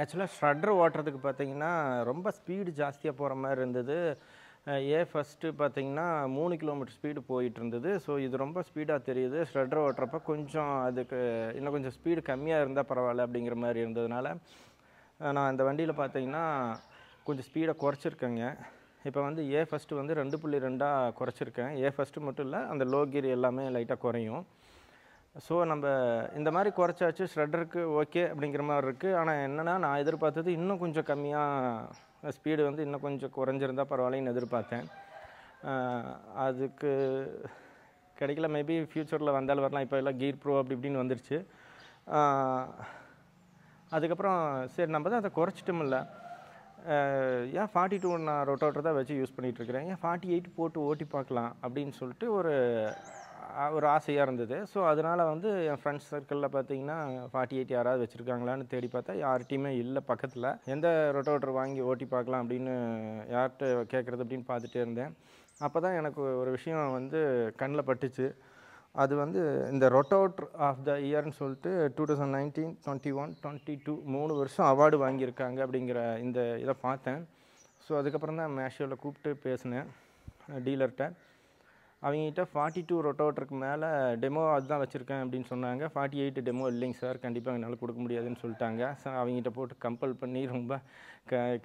ஆக்சுவலாக ஷ்ரட்டர் ஓட்டுறதுக்கு பார்த்தீங்கன்னா ரொம்ப ஸ்பீடு ஜாஸ்தியாக போகிற மாதிரி இருந்தது. ஃபஸ்ட்டு பார்த்தீங்கன்னா 3 கிலோமீட்டர் ஸ்பீடு போயிட்டு இருந்தது. ஸோ இது ரொம்ப ஸ்பீடாக தெரியுது. ஷ்ரட்டர் ஓட்டுறப்ப கொஞ்சம் அதுக்கு இன்னும் கொஞ்சம் ஸ்பீடு கம்மியாக இருந்தால் பரவாயில்ல அப்படிங்கிற மாதிரி இருந்ததுனால நான் இந்த வண்டியில் பார்த்தீங்கன்னா கொஞ்சம் ஸ்பீடை குறைச்சிருக்கேங்க. இப்போ வந்து ஃபஸ்ட்டு வந்து 2.2 குறைச்சிருக்கேன். ஃபஸ்ட்டு மட்டும் இல்லை, அந்த லோ கியர் எல்லாமே லைட்டாக குறையும். ஸோ நம்ம இந்த மாதிரி குறைச்சாச்சு, ஷ்ரட்டருக்கு ஓகே அப்படிங்கிற மாதிரி இருக்குது. ஆனால் என்னென்னா, நான் எதிர்பார்த்தது இன்னும் கொஞ்சம் கம்மியாக ஸ்பீடு வந்து இன்னும் கொஞ்சம் குறைஞ்சிருந்தால் பரவாயில்லன்னு எதிர்பார்த்தேன். அதுக்கு கிடைக்கல. மேபி ஃப்யூச்சரில் வந்தாலும் வரலாம். இப்போ எல்லாம் கீர் ப்ரோ அப்படி இப்படின்னு வந்துருச்சு. அதுக்கப்புறம் சரி நம்ம தான் அதை குறைச்சிட்டோம்ல, ஏன் 42 நான் ரொட்டோட்டர் தான் வச்சு யூஸ் பண்ணிகிட்ருக்கிறேன், ஏன் 48 போட்டு ஓட்டி பார்க்கலாம் அப்படின்னு சொல்லிட்டு ஒரு ஆசையாக இருந்தது. ஸோ அதனால் வந்து என் ஃப்ரெண்ட்ஸ் சர்க்கிளில் பார்த்தீங்கன்னா 48 யாராவது வச்சுருக்காங்களான்னு தேடி பார்த்தா யார்கிட்டையுமே இல்லை பக்கத்தில். எந்த ரொட்டோட்டர் வாங்கி ஓட்டி பார்க்கலாம் அப்படின்னு யார்கிட்ட கேட்குறது அப்படின்னு பார்த்துட்டே இருந்தேன். அப்போ தான் எனக்கு ஒரு விஷயம் வந்து கண்ணில் பட்டுச்சு. அது வந்து இந்த ரொட்டோட்டர் ஆஃப் த இயர்னு சொல்லிட்டு 2019, 21, 22 3 வருஷம் அவார்டு வாங்கியிருக்காங்க அப்படிங்கிற இந்த இதை பார்த்தேன். ஸோ அதுக்கப்புறம் தான் மேஷோவில் கூப்பிட்டு பேசினேன் டீலர்கிட்ட. அவங்ககிட்ட 42 ரொட்டோட்டருக்கு மேலே டெமோ அதுதான் வச்சுருக்கேன் அப்படின்னு சொன்னாங்க. 48 டெமோ இல்லைங்க சார், கண்டிப்பாக என்னால் கொடுக்க முடியாதுன்னு சொல்லிட்டாங்க. ஸோ அவங்ககிட்ட போட்டு கம்பல் பண்ணி ரொம்ப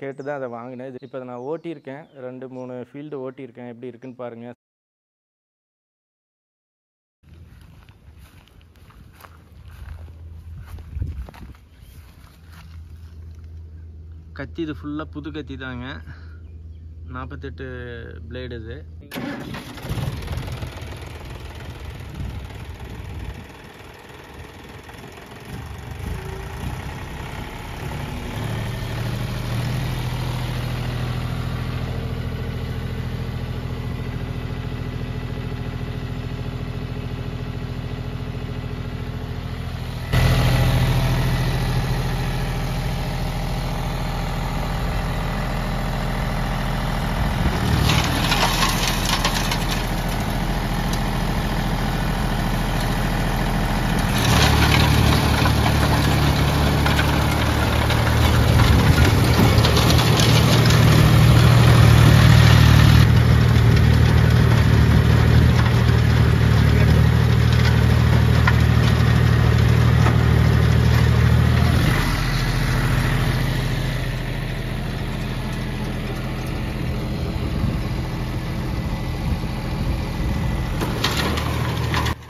கேட்டு தான் அதை வாங்கினேன். இப்போ அதை நான் ஓட்டியிருக்கேன், 2-3 ஃபீல்டு ஓட்டியிருக்கேன். எப்படி இருக்குன்னு பாருங்கள். கத்தி இது ஃபுல்லாக புது கத்தி தாங்க, 48 பிளேடு இது.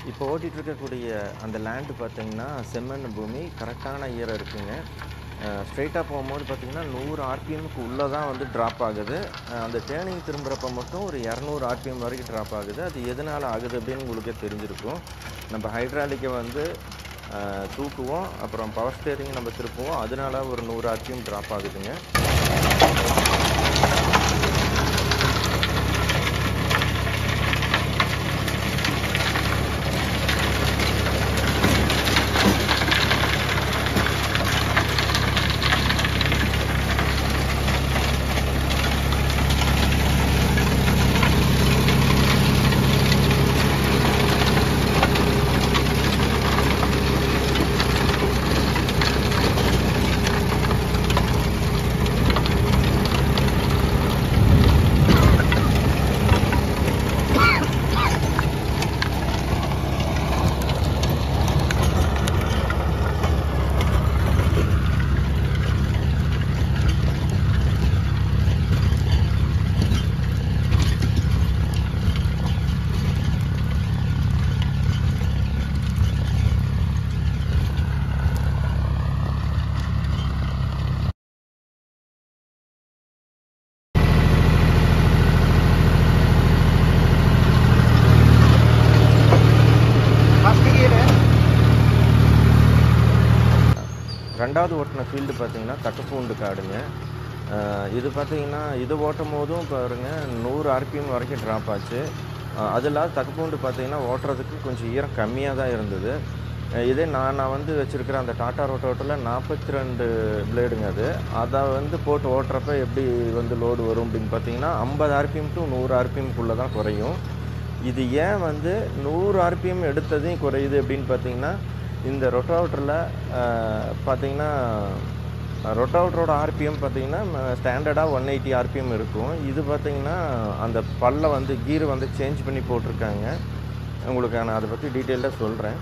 இப்போ ஓட்டிகிட்டு இருக்கக்கூடிய அந்த லேண்டு பார்த்திங்கன்னா செம்மண் பூமி, கரெக்டான ஈரம் இருக்குங்க. ஸ்ட்ரைட்டாக போகும்போது பார்த்திங்கன்னா 100 ஆர்பிஎம்முக்கு உள்ளே தான் வந்து ட்ராப் ஆகுது. அந்த டேர்னிங் திரும்புகிறப்ப மட்டும் ஒரு 200 ஆர்பிஎம் வரைக்கும் ட்ராப் ஆகுது. அது எதனால் ஆகுது அப்படின்னு உங்களுக்கே தெரிஞ்சிருக்கும். நம்ம ஹைட்ராலிக்கை வந்து தூக்குவோம், அப்புறம் பவர் ஸ்டேரிங் நம்ம திருப்புவோம், அதனால ஒரு 100 ஆர்பிஎம் ட்ராப் ஆகுதுங்க. ரெண்டாவது ஓட்டின ஃபீல்டு பார்த்திங்கன்னா தக்கப்பூண்டு காடுங்க. இது பார்த்திங்கன்னா இது ஓட்டும் போதும் பாருங்கள் 100 ஆர்பிஎம் வரைக்கும் ட்ராப் ஆச்சு. அது இல்லாத தக்கப்பூண்டு பார்த்திங்கன்னா ஓட்டுறதுக்கு கொஞ்சம் ஈரம் கம்மியாக தான் இருந்தது. இதே நான் வந்து வச்சுருக்கிற அந்த டாட்டா ரொட்டோட்டரில் 42 பிளேடுங்க. அதை வந்து போட்டு ஓட்டுறப்ப எப்படி வந்து லோடு வரும் அப்படின்னு பார்த்திங்கன்னா 50 ஆர்பிஎம் டு 100 ஆர்பிஎம்குள்ளே தான் குறையும். இது ஏன் வந்து 100 ஆர்பிஎம் எடுத்ததையும் குறையுது அப்படின்னு பார்த்திங்கன்னா, இந்த ரொட்டோட்டரில் பார்த்திங்கன்னா ரொட்டாவேட்டரோட ஆர்பிஎம் பார்த்தீங்கன்னா ஸ்டாண்டர்டாக 180 ஆர்பிஎம் இருக்கும். இது பார்த்தீங்கன்னா அந்த பல்லை வந்து கீர் வந்து சேஞ்ச் பண்ணி போட்டிருக்காங்க. உங்களுக்கு நான் அதை பற்றி டீட்டெயிலாக சொல்கிறேன்.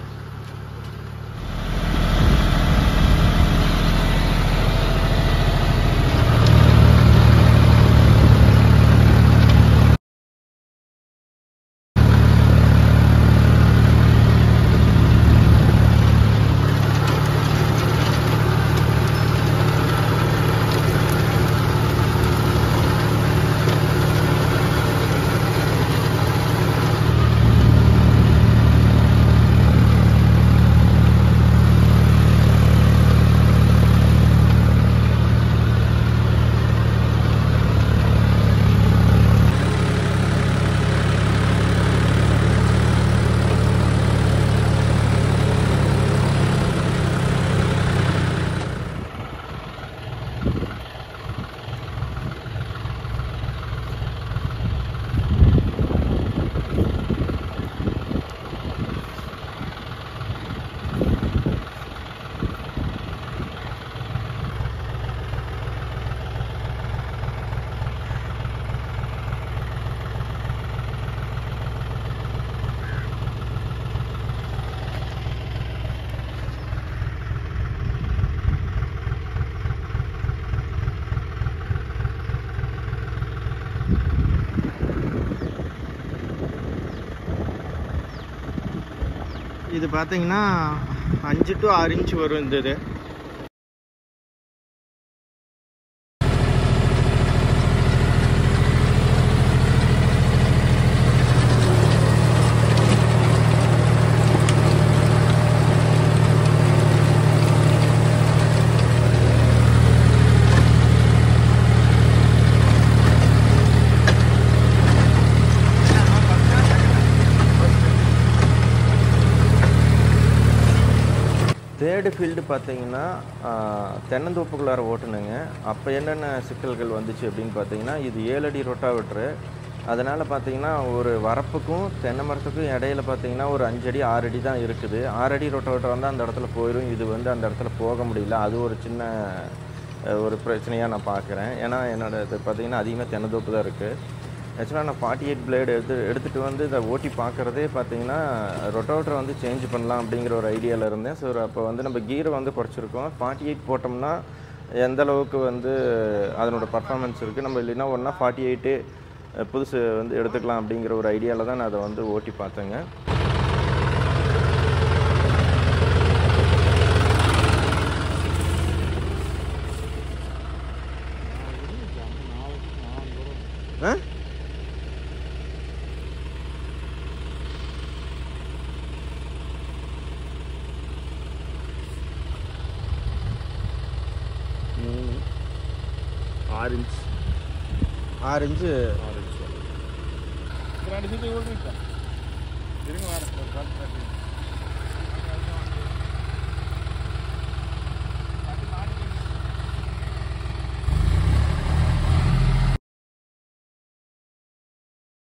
இது பார்த்தீங்கன்னா 5 to 6 இன்ச் வரும் இந்த இது. தேர்டு ஃபீல்டு பார்த்தீங்கன்னா தென்னந்தோப்புக்குள்ளார ஓட்டுனுங்க. அப்போ என்னென்ன சிக்கல்கள் வந்துச்சு அப்படின்னு பார்த்தீங்கன்னா, இது 7 அடி ரொட்டாவேட்டரு. அதனால் பார்த்தீங்கன்னா ஒரு வரப்புக்கும் தென்னை மரத்துக்கும் இடையில பார்த்தீங்கன்னா ஒரு 5 அடி 6 அடி தான் இருக்குது. 6 அடி ரொட்டாவேட்டர் வந்து அந்த இடத்துல போயிடும். இது வந்து அந்த இடத்துல போக முடியல. அது ஒரு சின்ன ஒரு பிரச்சனையாக நான் பார்க்குறேன். ஏன்னா என்னோட இது பார்த்தீங்கன்னா அதிகமாக தென்னந்தோப்பு தான் இருக்குது. ஆக்சுவலாக நான் 48 பிளேடு எடுத்துகிட்டு வந்து இதை ஓட்டி பார்க்குறதே பார்த்தீங்கன்னா ரொட்டாவேட்டரை வந்து சேஞ்ச் பண்ணலாம் அப்படிங்கிற ஒரு ஐடியாவில் இருந்தேன். ஸோ அப்போ வந்து நம்ம கீரை வந்து குறைச்சிருக்கோம். 48 போட்டோம்னா எந்த அளவுக்கு வந்து அதனோட பர்ஃபார்மன்ஸ் இருக்குது, நம்ம இல்லைன்னா ஒன்றா 48 புதுசு வந்து எடுத்துக்கலாம் அப்படிங்கிற ஒரு ஐடியாவில் தான் நான் அதை வந்து ஓட்டி பார்த்தேங்க. ஆரஞ்சு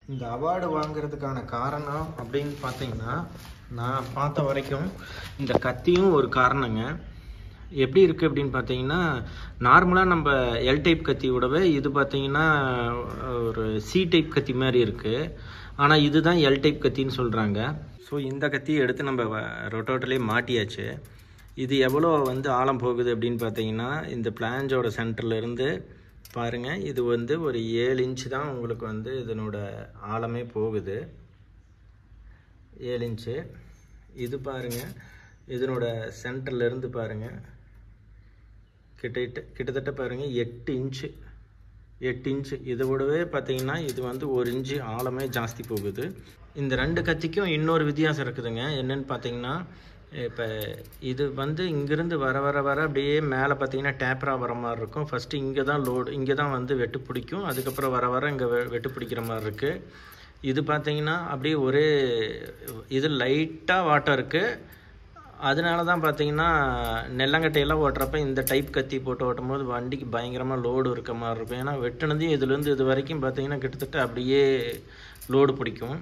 இந்த அவார்டு வாங்குறதுக்கான காரணம் அப்படின்னு பார்த்தீங்கன்னா, நான் பார்த்த வரைக்கும் இந்த கத்தியும் ஒரு காரணங்க. எப்படி இருக்குது அப்படின்னு பார்த்தீங்கன்னா, நார்மலாக நம்ம எல் டைப் கத்தி விடவே இது பார்த்தீங்கன்னா ஒரு சி டைப் கத்தி மாதிரி இருக்குது. ஆனால் இதுதான் எல் டைப் கத்தின்னு சொல்கிறாங்க. ஸோ இந்த கத்தியை எடுத்து நம்ம ரொட்டாவேட்டர்லேயே மாட்டியாச்சு. இது எவ்வளோ வந்து ஆழம் போகுது அப்படின்னு பார்த்தீங்கன்னா, இந்த பிளாஞ்சோட சென்டர்லேருந்து பாருங்கள், இது வந்து ஒரு 7 இன்ச்சு தான் உங்களுக்கு வந்து இதனோட ஆழமே போகுது. 7 இன்ச்சு. இது பாருங்கள், இதனோட சென்டர்லேருந்து பாருங்கள் கிட்டத்தட்ட பாருங்கள் 8 இன்ச்சு. 8 இன்ச்சு. இதை விடவே பார்த்தீங்கன்னா இது வந்து 1 இன்ச்சு ஆழமே ஜாஸ்தி போகுது. இந்த 2 கத்திக்கும் இன்னொரு வித்தியாசம் இருக்குதுங்க. என்னென்னு பார்த்தீங்கன்னா, இப்போ இது வந்து இங்கேருந்து வர அப்படியே மேலே பார்த்தீங்கன்னா டேப்பராக வர மாதிரி இருக்கும். ஃபஸ்ட்டு இங்கே தான் லோடு, இங்கே தான் வந்து வெட்டு பிடிக்கும். அதுக்கப்புறம் வர இங்கே வெட்டு பிடிக்கிற மாதிரி இருக்குது. இது பார்த்தீங்கன்னா அப்படியே ஒரே இது லைட்டாக வாட்டம் இருக்குது. அதனால தான் பார்த்தீங்கன்னா நெல்லங்கட்டையெல்லாம் ஓட்டுறப்ப இந்த டைப் கத்தி போட்டு ஓட்டும் போது வண்டிக்கு பயங்கரமாக லோடு இருக்க மாதிரி இருக்கும். ஏன்னா வெட்டினதையும் இதுலேருந்து இது வரைக்கும் பார்த்தீங்கன்னா கிட்டத்தட்ட அப்படியே லோடு பிடிக்கும்.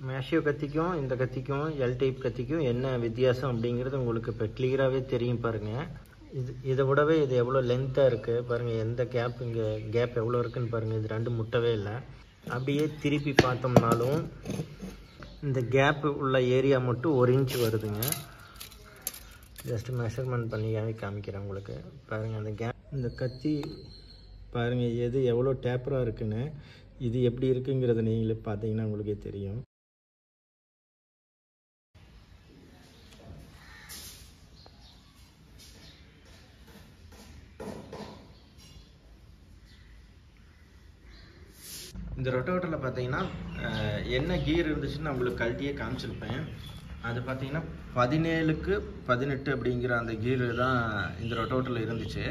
மேஷியோ கத்திக்கும் இந்த கத்திக்கும் எல் டைப் கத்திக்கும் என்ன வித்தியாசம் அப்படிங்கிறது உங்களுக்கு இப்போ கிளியராகவே தெரியும் பாருங்கள். இதை விடவே இது எவ்வளோ லென்த்தாக இருக்குது பாருங்கள். எந்த கேப் இங்கே கேப் எவ்வளோ இருக்குதுன்னு பாருங்கள். இது ரெண்டும் முட்டவே இல்லை. அப்படியே திருப்பி பார்த்தோம்னாலும் இந்த கேப்பு உள்ள ஏரியா மட்டும் 1 இன்ச் வருதுங்க. ஜஸ்ட்டு மெஷர்மெண்ட் பண்ணியாவே காமிக்கிறேன் உங்களுக்கு. பாருங்கள் அந்த கேப், இந்த கத்தி பாருங்கள் எது எவ்வளோ டேப்பராக இருக்குன்னு. இது எப்படி இருக்குங்கிறத நீங்களே பார்த்தீங்கன்னா உங்களுக்கே தெரியும். இந்த ரொட்டோவேட்டரில் பார்த்தீங்கன்னா என்ன கீர் இருந்துச்சுன்னு நான் உங்களுக்கு கழட்டியே காமிச்சிருப்பேன். அது பார்த்தீங்கன்னா 17க்கு 18 அப்படிங்கிற அந்த கீரு தான் இந்த ரொட்டோவேட்டரில் இருந்துச்சு.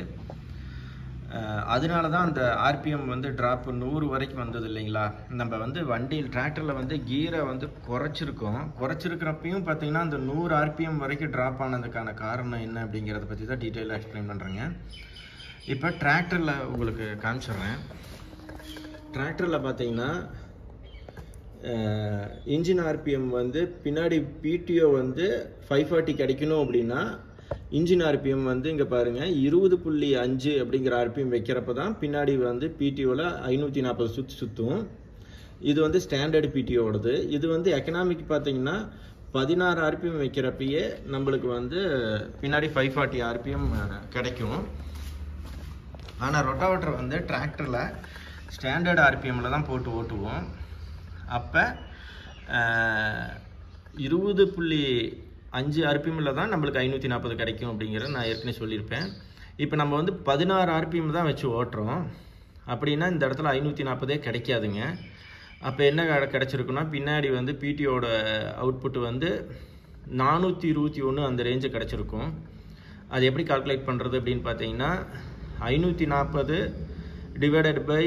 அதனால தான் அந்த ஆர்பிஎம் வந்து ட்ராப் 100 வரைக்கும் வந்தது இல்லைங்களா. நம்ம வந்து வண்டியில் டிராக்டரில் வந்து கீரை வந்து குறைச்சிருக்கிறப்பையும் பார்த்தீங்கன்னா அந்த 100 ஆர்பிஎம் வரைக்கும் ட்ராப் ஆனதுக்கான காரணம் என்ன அப்படிங்கிறத பற்றி தான் டீட்டெயிலாக எக்ஸ்பிளைன் பண்ணுறேங்க. இப்போ டிராக்டரில் உங்களுக்கு காமிச்சிடுறேன். டிராக்டரில் பார்த்தீங்கன்னா இன்ஜின் ஆர்பிஎம் வந்து பின்னாடி பிடிஓ வந்து 540 கிடைக்கணும் அப்படின்னா இன்ஜின் ஆர்பிஎம் வந்து இங்கே பாருங்கள் 20.5 அப்படிங்கிற ஆர்பிஎம் வைக்கிறப்ப தான் பின்னாடி வந்து பிடிஓவில் 540 சுற்றும். இது வந்து ஸ்டாண்டர்டு பிடிஓடது. இது வந்து எக்கனாமிக் பார்த்தீங்கன்னா 16 ஆர்பிஎம் வைக்கிறப்பயே நம்மளுக்கு வந்து பின்னாடி 540 ஆர்பிஎம் கிடைக்கும். ஆனால் ரொட்டாவேட்டர் வந்து டிராக்டரில் ஸ்டாண்டர்ட் ஆர்பிஎம்மில் தான் போட்டு ஓட்டுவோம். அப்போ 20.5 ஆர்பிஎம்மில் தான் நம்மளுக்கு 540 கிடைக்கும் அப்படிங்கிறத நான் ஏற்கனவே சொல்லியிருப்பேன். இப்போ நம்ம வந்து 16 ஆர்பிஎம் தான் வச்சு ஓட்டுறோம். அப்படின்னா இந்த இடத்துல 540 கிடைக்காதுங்க. அப்போ என்ன கிடச்சிருக்குன்னா பின்னாடி வந்து பிடிஓட அவுட்புட் வந்து 421 அந்த ரேஞ்சு கிடச்சிருக்கும். அது எப்படி கால்குலேட் பண்ணுறது அப்படின்னு பார்த்தீங்கன்னா 540 டிவைடட் பை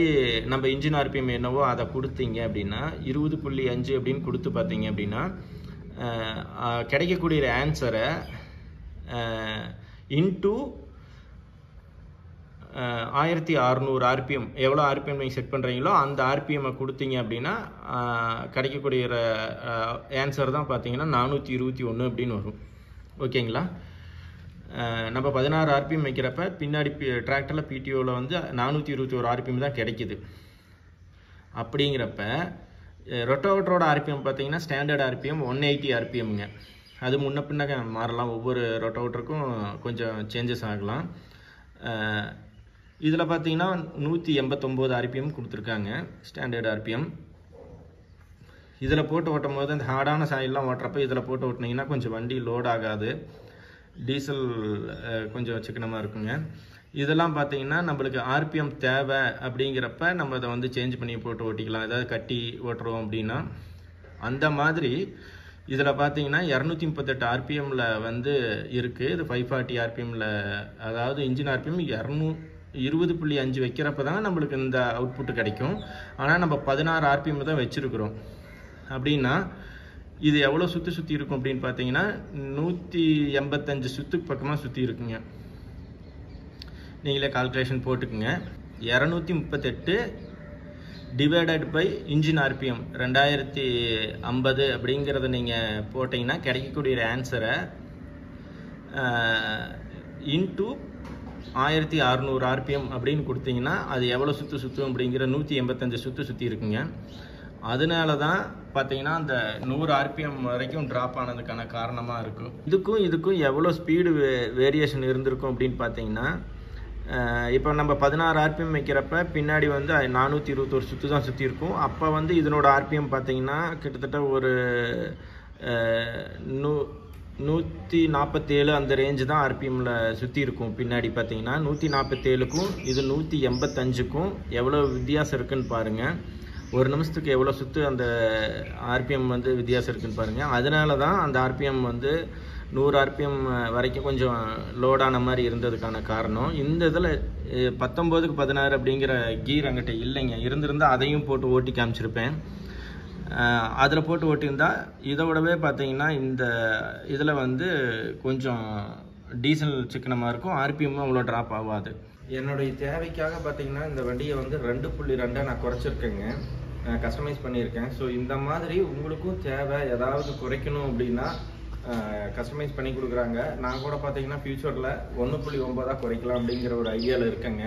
நம்ம இன்ஜின் ஆர்பிஎம் என்னவோ அதை கொடுத்தீங்க அப்படின்னா 20.5 அப்படின்னு கொடுத்து பார்த்தீங்க அப்படின்னா கிடைக்கக்கூடிய ஆன்சரை இன்டூ 1600 ஆர்பிஎம் எவ்வளோ ஆர்பிஎம் நீங்கள் செட் பண்ணுறீங்களோ அந்த ஆர்பிஎம்மை கொடுத்தீங்க அப்படின்னா கிடைக்கக்கூடிய ஆன்சர் தான் பார்த்தீங்கன்னா 421 அப்படின்னு வரும். ஓகேங்களா. நம்ம 16 ஆர்பிஎம் வைக்கிறப்ப பின்னாடி டிராக்டரில் பிடிஓவில் வந்து 421 ஆர்பிஎம் தான் கிடைக்குது. அப்படிங்கிறப்ப ரொட்டோவேட்டரோட ஆர்பிஎம் பார்த்தீங்கன்னா ஸ்டாண்டர்ட் ஆர்பிஎம் 180 ஆர்பிஎம்ங்க. அது முன்ன பின்ன மாறலாம். ஒவ்வொரு ரொட்டோவேட்டருக்கும் கொஞ்சம் சேஞ்சஸ் ஆகலாம். இதில் பார்த்தீங்கன்னா 189 ஆர்பிஎம் கொடுத்துருக்காங்க ஸ்டாண்டர்ட் ஆர்பிஎம். இதில் போட்டு ஓட்டும் போது அந்த ஹார்டான சாயிலெலாம் ஓட்டுறப்ப இதில் போட்டு ஓட்டினீங்கன்னா கொஞ்சம் வண்டி லோட் ஆகாது. டீசல் கொஞ்சம் சிக்கனமாக இருக்குங்க. இதெல்லாம் பார்த்தீங்கன்னா நம்மளுக்கு ஆர்பிஎம் தேவை அப்படிங்கிறப்ப நம்ம அதை வந்து சேஞ்ச் பண்ணி போட்டு ஓட்டிக்கலாம். ஏதாவது கட்டி ஓட்டுறோம் அப்படின்னா அந்த மாதிரி இதில் பார்த்தீங்கன்னா 238 ஆர்பிஎம்மில் வந்து இருக்குது. இது 540 ஆர்பிஎம்மில், அதாவது இன்ஜின் ஆர்பிஎம் 20.5 வைக்கிறப்ப தான் நம்மளுக்கு இந்த அவுட்புட்டு கிடைக்கும். ஆனால் நம்ம 16 ஆர்பிஎம் தான் வச்சுருக்குறோம். அப்படின்னா இது எவ்வளோ சுற்றி இருக்கும் அப்படின்னு பார்த்தீங்கன்னா 185 சுற்றுக்கு பக்கமாக சுற்றி இருக்குங்க. நீங்களே கால்குலேஷன் போட்டுக்குங்க. 238 டிவைடட் பை இன்ஜின் ஆர்பிஎம் 2050 அப்படிங்கிறத நீங்கள் போட்டிங்கன்னா கிடைக்கக்கூடிய ஆன்சரை இன்டூ 1600 ஆர்பிஎம் அப்படின்னு கொடுத்தீங்கன்னா அது எவ்வளோ சுற்றும் அப்படிங்கிற 185 சுற்றி இருக்குங்க. அதனால தான் பார்த்தீங்கன்னா அந்த 100 ஆர்பிஎம் வரைக்கும் ட்ராப் ஆனதுக்கான காரணமாக இருக்கும். இதுக்கும் எவ்வளோ ஸ்பீடு வேரியேஷன் இருந்திருக்கும் அப்படின்னு பார்த்தீங்கன்னா இப்போ நம்ம 16 ஆர்பிஎம் வைக்கிறப்ப பின்னாடி வந்து 421 சுற்று தான் சுற்றி இருக்கும். அப்போ வந்து இதனோட ஆர்பிஎம் பார்த்தீங்கன்னா கிட்டத்தட்ட ஒரு 147 அந்த ரேஞ்சு தான் ஆர்பிஎம்மில் சுற்றி இருக்கும். பின்னாடி பார்த்தீங்கன்னா 147க்கும் இது 185க்கும் எவ்வளோ வித்தியாசம் இருக்குதுன்னு பாருங்கள். ஒரு நிமிஷத்துக்கு எவ்வளோ சுற்று அந்த ஆர்பிஎம் வந்து வித்தியாசம் இருக்குதுன்னு பாருங்கள். அதனால தான் அந்த ஆர்பிஎம் வந்து 100 ஆர்பிஎம் வரைக்கும் கொஞ்சம் லோடான மாதிரி இருந்ததுக்கான காரணம். இந்த இதில் 19க்கு 16 அப்படிங்கிற கீர் அங்கிட்ட இல்லைங்க. இருந்திருந்தால் அதையும் போட்டு ஓட்டி காமிச்சிருப்பேன். அதில் போட்டு ஓட்டியிருந்தால் இதை விடவே பார்த்தீங்கன்னா இந்த இதில் வந்து கொஞ்சம் டீசல் சிக்கனமாக இருக்கும். ஆர்பிஎம்மும் அவ்வளோ ட்ராப் ஆகாது. என்னுடைய தேவைக்காக பார்த்தீங்கன்னா இந்த வண்டியை வந்து 2.2 நான் குறைச்சிருக்கேங்க, கஸ்டமைஸ் பண்ணியிருக்கேன். ஸோ இந்த மாதிரி உங்களுக்கும் தேவை ஏதாவது குறைக்கணும் அப்படின்னா கஸ்டமைஸ் பண்ணி கொடுக்குறாங்க. நான் கூட பார்த்தீங்கன்னா ஃபியூச்சரில் 1.9 குறைக்கலாம் அப்படிங்கிற ஒரு ஐடியாவில் இருக்கேங்க.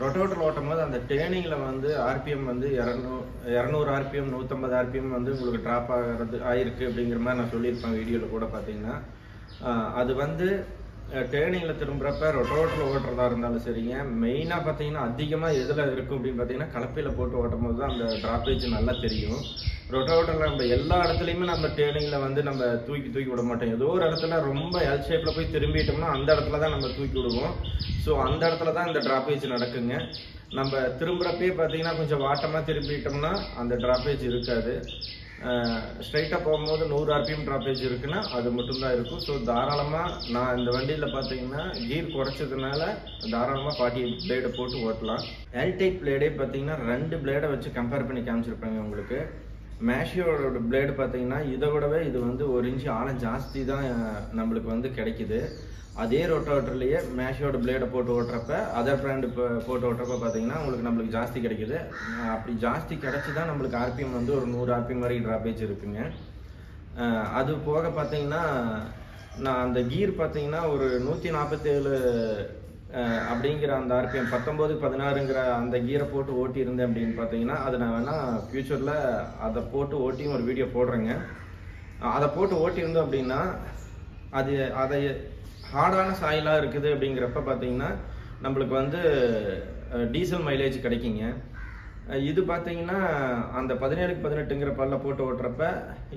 ரொட்டோட்டர் ஓட்டும் போது அந்த டேர்னிங்கில் வந்து ஆர்பிஎம் வந்து 200 ஆர்பிஎம் 150 ஆர்பிஎம் வந்து உங்களுக்கு ட்ராப் ஆகிருக்கு அப்படிங்கிற மாதிரி நான் சொல்லியிருப்பேன் வீடியோவில் கூட பார்த்தீங்கன்னா. அது வந்து டேர்னிங்கில் திரும்புகிறப்ப ரொட்டோட்டரில் ஓட்டுறதா இருந்தாலும் சரிங்க, மெயினாக பார்த்தீங்கன்னா அதிகமாக எதில் இருக்கும் அப்படின்னு பார்த்தீங்கன்னா கலப்பையில் போட்டு ஓட்டும் போது தான் அந்த ட்ராப்பேஜ் நல்லா தெரியும். ரொட்டோட்டரில் நம்ம எல்லா இடத்துலையுமே நம்ம டேர்னிங்கில் வந்து நம்ம தூக்கி விட மாட்டோம். ஏதோ ஒரு இடத்துல ரொம்ப எல் ஷேப்பில் போய் திரும்பிட்டோம்னா அந்த இடத்துல தான் நம்ம தூக்கி விடுவோம். ஸோ அந்த இடத்துல தான் இந்த ட்ராப்பேஜ் நடக்குங்க. நம்ம திரும்புகிறப்பே பார்த்தீங்கன்னா கொஞ்சம் வாட்டமாக திரும்பிட்டோம்னா அந்த ட்ராப்பேஜ் இருக்காது. ஸ்ட்ரைட்டாக போகும்போது 100 ஆர்பிஎம் ட்ராப்பேஜ் இருக்குன்னா அது மட்டும்தான் இருக்கும். ஸோ தாராளமாக நான் இந்த வண்டியில் பார்த்தீங்கன்னா கீர் குறைச்சதுனால தாராளமாக 48 பிளேடை போட்டு ஓட்டலாம். ஏர்டைட் பிளேடே பார்த்தீங்கன்னா 2 பிளேடை வச்சு கம்பேர் பண்ணி காமிச்சிருப்பாங்க உங்களுக்கு. மேஷியோட பிளேடு பார்த்தீங்கன்னா இதை விடவே இது வந்து 1 இன்ச்சு ஆழம் ஜாஸ்தி தான் நம்மளுக்கு வந்து கிடைக்குது. அதே ரொட்டோட்டர்லேயே மேஷியோட பிளேடை போட்டு ஓட்டுறப்ப அதர் பிராண்டு போட்டு ஓட்டுறப்ப பார்த்தீங்கன்னா நம்மளுக்கு ஜாஸ்தி கிடைக்குது. அப்படி ஜாஸ்தி கிடச்சி தான் நம்மளுக்கு ஆர்பிஎம் வந்து ஒரு 100 ஆர்பிஎம் வரைக்கும் ட்ராப்பேஜ் இருக்குங்க. அது போக பார்த்தீங்கன்னா நான் அந்த கீர் பார்த்தீங்கன்னா ஒரு 147 அப்படிங்கிற அந்த ஆர்பிஎம் 19-16ங்கிற அந்த கீரை போட்டு ஓட்டி இருந்தேன் அப்படின்னு பார்த்தீங்கன்னா அது நான் வேணால் ஃப்யூச்சரில் அதை போட்டு ஓட்டியும் ஒரு வீடியோ போடுறேங்க. அதை போட்டு ஓட்டியிருந்தோம் அப்படின்னா அதை ஹார்டான சாயிலாக இருக்குது அப்படிங்கிறப்ப பார்த்தீங்கன்னா நம்மளுக்கு வந்து டீசல் மைலேஜ் கிடைக்குங்க. இது பார்த்தீங்கன்னா அந்த 17-18ங்கிற பல்ல போட்டு ஓட்டுறப்ப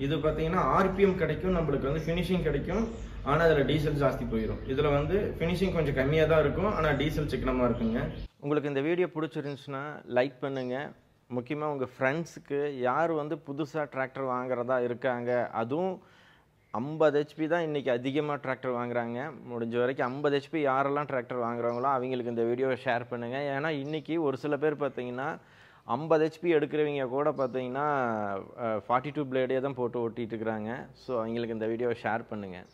இது பார்த்தீங்கன்னா ஆர்பிஎம் கிடைக்கும், நம்மளுக்கு வந்து ஃபினிஷிங் கிடைக்கும். ஆனால் அதில் டீசல் ஜாஸ்தி போயிடும். இதில் வந்து ஃபினிஷிங் கொஞ்சம் கம்மியாக தான் இருக்கும், ஆனால் டீசல் சிக்கனமாக இருக்குங்க. உங்களுக்கு இந்த வீடியோ பிடிச்சிருந்துச்சுன்னா லைக் பண்ணுங்கள். முக்கியமாக உங்கள் ஃப்ரெண்ட்ஸுக்கு யார் வந்து புதுசாக டிராக்டர் வாங்குறதா இருக்காங்க, அதுவும் 50 HP தான் இன்றைக்கி அதிகமாக டிராக்டர் வாங்குறாங்க. முடிஞ்ச வரைக்கும் 50 HP யாரெல்லாம் டிராக்டர் வாங்குறாங்களோ அவங்களுக்கு இந்த வீடியோவை ஷேர் பண்ணுங்கள். ஏன்னா இன்றைக்கி ஒரு சில பேர் பார்த்தீங்கன்னா 50 HP எடுக்கிறவங்க கூட பார்த்தீங்கன்னா 42 பிளேடே தான் போட்டு ஓட்டிகிட்டு இருக்கிறாங்க. ஸோ அவங்களுக்கு இந்த வீடியோவை ஷேர் பண்ணுங்கள்.